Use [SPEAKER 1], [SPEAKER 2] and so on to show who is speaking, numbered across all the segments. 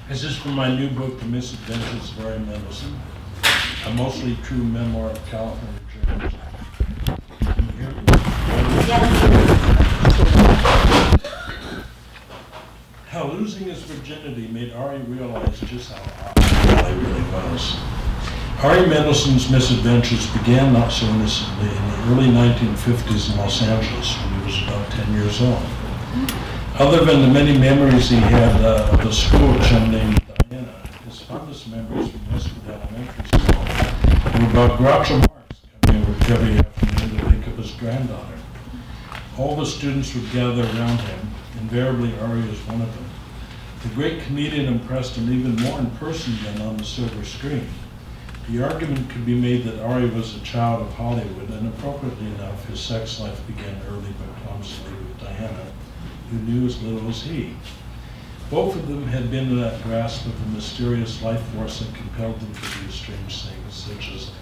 [SPEAKER 1] This is from my new book, The Misadventures of Ari Mendelson, a mostly true memoir of California journalism. Can you hear me? How losing his virginity made Ari realize just how hot he really was. Ari Mendelson's misadventures began not so innocently in the early 1950s in Los Angeles when he was about 10 years old. Other than the many memories he had of a school chum named Diana, his fondest memories from Westwood Elementary School were about Groucho Marx coming over every afternoon to pick up his granddaughter. All the students would gather around him. Invariably, Ari was one of them. The great comedian impressed him even more in person than on the silver screen. The argument could be made that Ari was a child of Hollywood, and appropriately enough, his sex life began early but clumsily with Diana, who knew as little as he. Both of them had been in that grasp of the mysterious life force that compelled them to do strange things, such as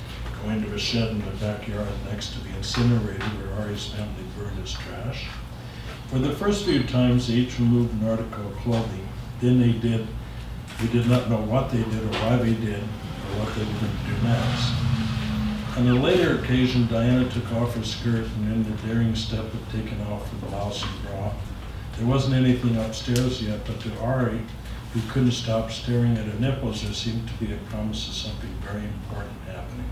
[SPEAKER 1] going to a shed in the backyard next to the incinerator where Ari's family burned his trash. For the first few times, they each removed an article of clothing. Then they did. We did not know what they did or why they did or what they were going to do next. On a later occasion, Diana took off her skirt and in the daring step of taking off her blouse and bra. There wasn't anything upstairs yet, but to Ari, who couldn't stop staring at her nipples, there seemed to be a promise of something very important happening.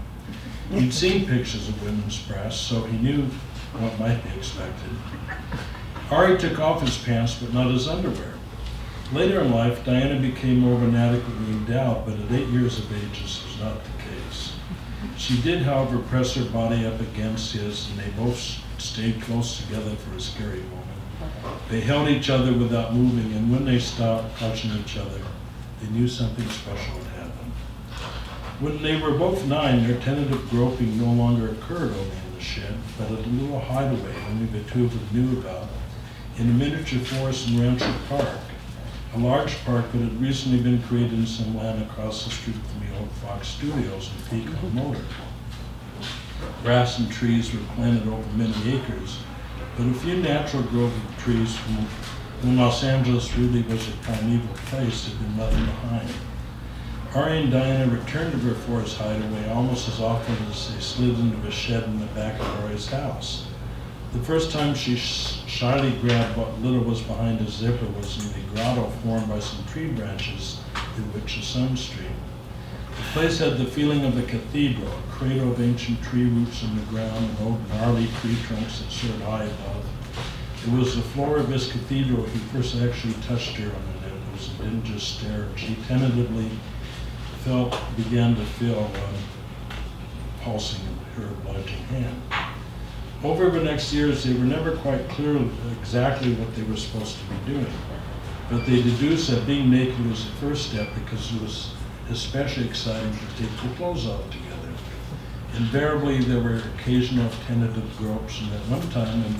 [SPEAKER 1] He'd seen pictures of women's breasts, so he knew what might be expected. Ari took off his pants, but not his underwear. Later in life, Diana became more of an adequately endowed, but at 8 years of age, this was not the case. She did, however, press her body up against his, and they both stayed close together for a scary moment. They held each other without moving, and when they stopped touching each other, they knew something special had happened. When they were both 9, their tentative groping no longer occurred only in the shed, but at a little hideaway only the two of them knew about, in a miniature forest in Rancho Park, a large park that had recently been created in some land across the street from the old Fox Studios in Pico Motor. Grass and trees were planted over many acres, but a few natural growth of trees from when Los Angeles really was a primeval place had been left behind. Ari and Diana returned to their forest hideaway almost as often as they slid into a shed in the back of Ari's house. The first time she shyly grabbed what little was behind his zipper was in the grotto formed by some tree branches through which the sun streamed. The place had the feeling of a cathedral, a cradle of ancient tree roots in the ground and old gnarly tree trunks that soared high above. It was the floor of this cathedral he first actually touched her on the nipples and didn't just stare. She tentatively began to feel pulsing in her obliging hand. Over the next years, they were never quite clear exactly what they were supposed to be doing, but they deduced that being naked was the first step because it was especially exciting to take the clothes off together. Invariably, there were occasional tentative gropes, and at one time, and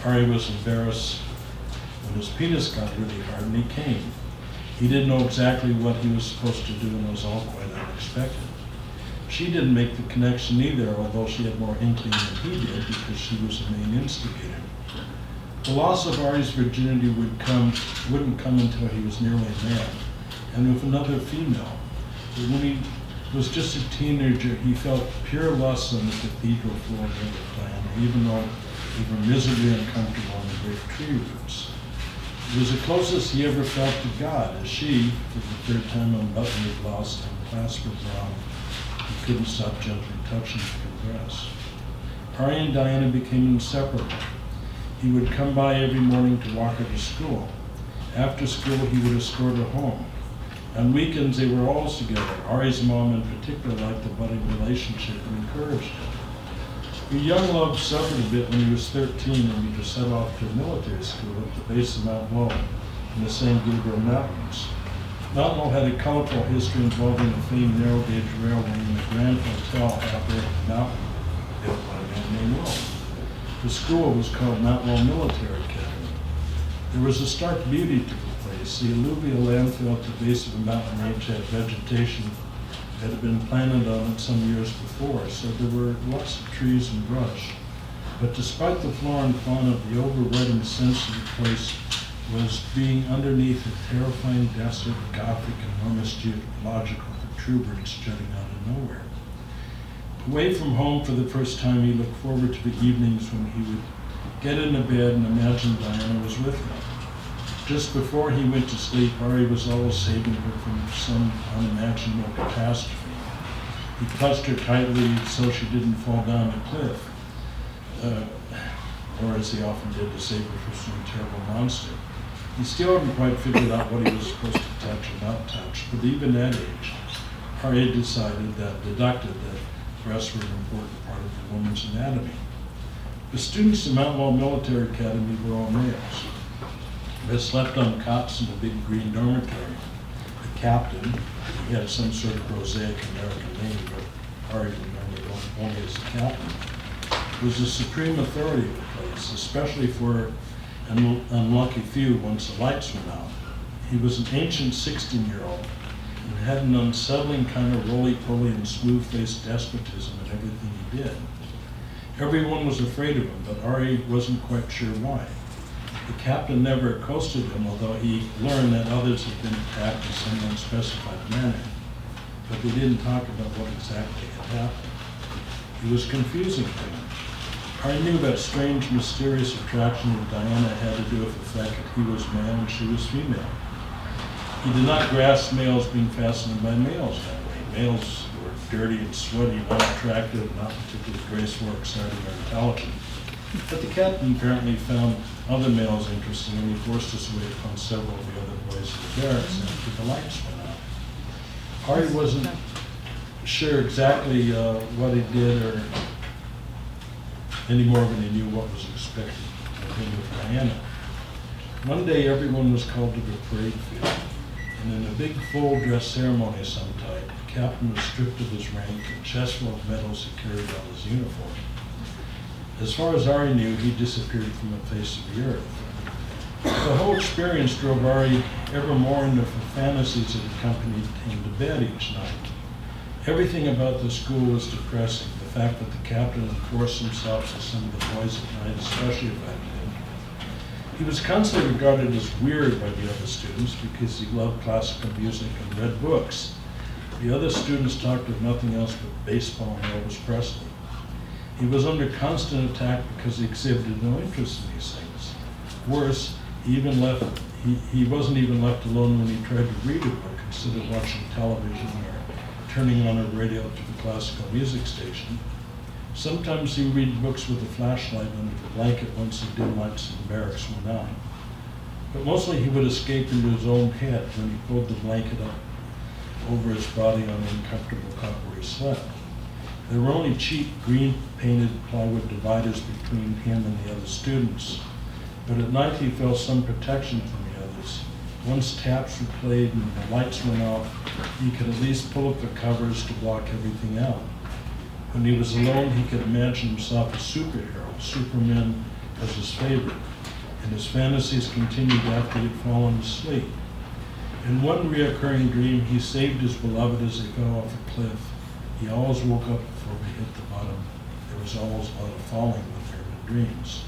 [SPEAKER 1] Ari was embarrassed when his penis got really hard, and he came. He didn't know exactly what he was supposed to do, and it was all quite unexpected. She didn't make the connection either, although she had more inkling than he did because she was the main instigator. The loss of Ari's virginity wouldn't come until he was nearly a man, and with another female. But when he was just a teenager, he felt pure lust on the cathedral floor near the plan, even though they were miserably uncomfortable on the great tree roots. It was the closest he ever felt to God, as she, for the third time, unbuttoned her blouse and clasped her brow. He couldn't stop gently touching her breast. Ari and Diana became inseparable. He would come by every morning to walk her to school. After school, he would escort her home. On weekends, they were always together. Ari's mom, in particular, liked the budding relationship and encouraged it. The young love suffered a bit when he was 13 and he was set off to a military school at the base of Mount Lowe in the San Gabriel Mountains. Mount Lowe had a colorful history involving the famed narrow-gauge railway and the Grand Hotel out there at the mountain, built by a man named Lowe. The school was called Mount Lowe Military Academy. There was a stark beauty to the place. The alluvial landfill at the base of the mountain range had vegetation that had been planted on it some years before, so there were lots of trees and brush. But despite the flora and fauna, the overriding sense of the place was being underneath a terrifying, desolate, Gothic, enormous geological protuberance jutting out of nowhere. Away from home for the first time, he looked forward to the evenings when he would get into bed and imagine Diana was with him. Just before he went to sleep, Ari was always saving her from some unimaginable catastrophe. He clutched her tightly so she didn't fall down a cliff, or as he often did, to save her from some terrible monster. He still hadn't quite figured out what he was supposed to touch or not touch, but even at that age, Ari decided deducted that breasts were an important part of a woman's anatomy. The students in Mount Laurel Military Academy were all males. They slept on cots in a big green dormitory. The captain, he had some sort of prosaic American name, but Ari remembered only as the captain, was the supreme authority of the place, especially for an unlucky few once the lights went out. He was an ancient 16-year-old and had an unsettling kind of roly-poly and smooth-faced despotism in everything he did. Everyone was afraid of him, but Ari wasn't quite sure why. The captain never accosted him, although he learned that others had been attacked in some unspecified manner, but they didn't talk about what exactly had happened. It was confusing to him. I knew that strange, mysterious attraction of Diana had to do with the fact that he was male and she was female. He did not grasp males being fascinated by males that way. Males were dirty and sweaty, not attractive, not particularly graceful or exciting or intelligent. But the captain apparently found other males interesting, and he forced us away upon several of the other boys in the barracks after the lights went out. Ari wasn't sure exactly what he did or any more than he knew what was expected of him with Diana. One day everyone was called to the parade field, and in a big full dress ceremony of some type, the captain was stripped of his rank and chest full of medals he carried on his uniform. As far as Ari knew, he disappeared from the face of the earth. The whole experience drove Ari ever more into the fantasies that accompanied him to bed each night. Everything about the school was depressing. The fact that the captain enforced himself to some of the boys at night especially affected him. He was constantly regarded as weird by the other students because he loved classical music and read books. The other students talked of nothing else but baseball and Elvis Presley. He was under constant attack because he exhibited no interest in these things. Worse, he wasn't even left alone when he tried to read a book instead of watching television or turning on a radio to the classical music station. Sometimes he would read books with a flashlight under the blanket once the dim lights in the barracks went out. But mostly he would escape into his own head when he pulled the blanket up over his body on the uncomfortable cot where he slept. There were only cheap green-painted plywood dividers between him and the other students, but at night he felt some protection from the others. Once taps were played and the lights went off, he could at least pull up the covers to block everything out. When he was alone, he could imagine himself a superhero. Superman was his favorite, and his fantasies continued after he'd fallen asleep. In one reoccurring dream, he saved his beloved as they fell off a cliff. He always woke up before we hit the bottom. There was always a lot of falling with her in dreams.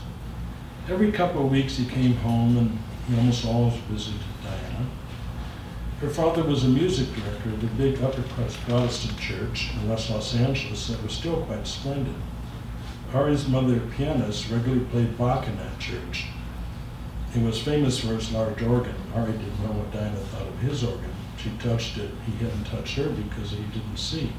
[SPEAKER 1] Every couple of weeks he came home and he almost always visited Diana. Her father was a music director of a big upper-class Protestant church in West Los Angeles that was still quite splendid. Ari's mother, a pianist, regularly played Bach in that church. He was famous for his large organ. Ari didn't know what Diana thought of his organ. She touched it. He hadn't touched her because he didn't see.